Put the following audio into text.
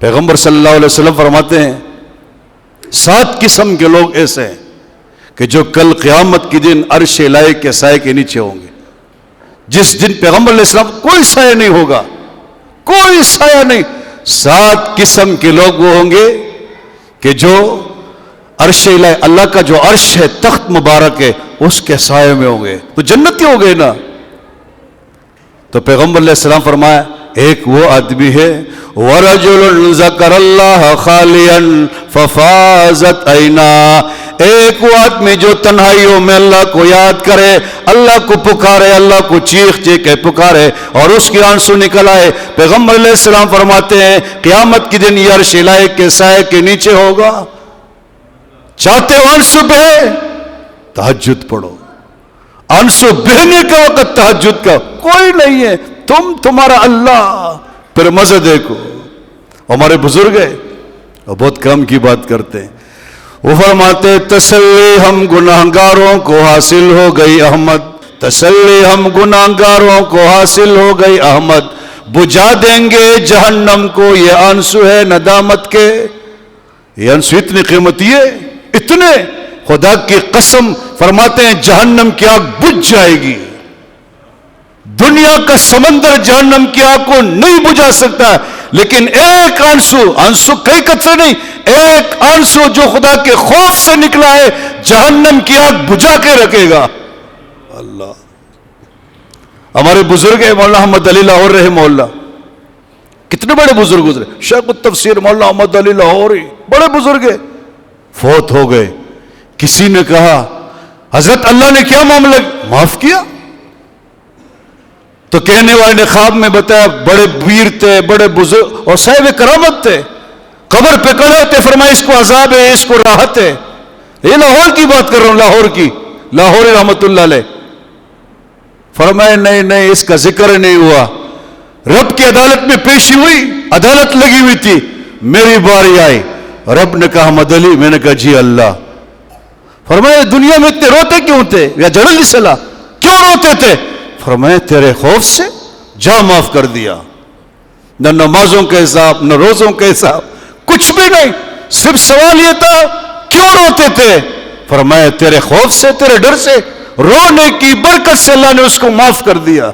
پیغمبر صلی اللہ علیہ وسلم فرماتے ہیں 7 قسم کے لوگ ایسے ہیں کہ جو کل قیامت کے دن عرش الہی کے سائے کے نیچے ہوں گے. جس دن پیغمبر علیہ السلام کوئی سایہ نہیں ہوگا, کوئی سایہ نہیں. 7 قسم کے لوگ وہ ہوں گے کہ جو عرش الہی, اللہ کا جو عرش ہے, تخت مبارک ہے, اس کے سائے میں ہوں گے. تو جنتی ہو گئے نا. تو پیغمبر علیہ السلام فرمایا ایک وہ آدمی ہے وَرَجُلٌ ذَكَرَ اللَّهَ خَالِيًا فَفَازَتْ عَيْنَاهُ, ایک وہ آدمی جو تنہائیوں میں اللہ کو یاد کرے, اللہ کو پکارے, اللہ کو چیخ چیخ کے پکارے اور اس کی آنسو نکل آئے. پیغمبر علیہ السلام فرماتے ہیں قیامت کے دن یہ عرش الہی کے سائے کے نیچے ہوگا. چاہتے ہو آنسو بہے, تہجد پڑھو. آنسو بہنے کا وقت تہجد کا کوئی نہیں ہے, تمہارا اللہ. پھر مزہ دیکھو, ہمارے بزرگ ہیں وہ بہت کم کی بات کرتے ہیں. وہ فرماتے تسلی ہم گناہگاروں کو حاصل ہو گئی احمد, تسلی ہم گناہگاروں کو حاصل ہو گئی احمد, بجھا دیں گے جہنم کو یہ آنسو ہے ندامت کے. یہ آنسو اتنی قیمتی ہے, اتنے, خدا کی قسم فرماتے ہیں جہنم کی آگ بجھ جائے گی. دنیا کا سمندر جہنم کی آگ کو نہیں بجھا سکتا, لیکن ایک آنسو کئی قطرے نہیں, ایک آنسو جو خدا کے خوف سے نکلا ہے جہنم کی آگ بجھا کے رکھے گا. اللہ. ہمارے بزرگ ہیں مولانا احمد علی لاہور رحمہ اللہ, کتنے بڑے بزرگ گزرے. شیخ التفسیر مولانا احمد علی لاہوری بڑے بزرگ ہیں, فوت ہو گئے. کسی نے کہا حضرت اللہ نے کیا معاملہ معاف کیا؟ تو کہنے والے نے خواب میں بتایا بڑے ویر تھے, بڑے بزرگ اور صاحب کرامت تھے, قبر پہ کھڑے تھے, فرمایا اس کو عذاب ہے, اس کو راحت ہے. یہ لاہور کی بات کر رہا ہوں, لاہور کی, لاہوری رحمت اللہ علیہ. فرمایا نہیں اس کا ذکر نہیں ہوا. رب کی عدالت میں پیشی ہوئی, عدالت لگی ہوئی تھی, میری باری آئی, رب نے کہا احمد علی, میں نے کہا جی اللہ. فرمایا دنیا میں اتنے روتے کیوں تھے, یا جڑلی صلاح کیوں روتے تھے؟ فرمایا تیرے خوف سے, جا معاف کر دیا. نہ نمازوں کے حساب, نہ روزوں کے حساب, کچھ بھی نہیں, صرف سوال یہ تھا کیوں روتے تھے؟ فرمایا تیرے خوف سے, تیرے ڈر سے, رونے کی برکت سے اللہ نے اس کو معاف کر دیا.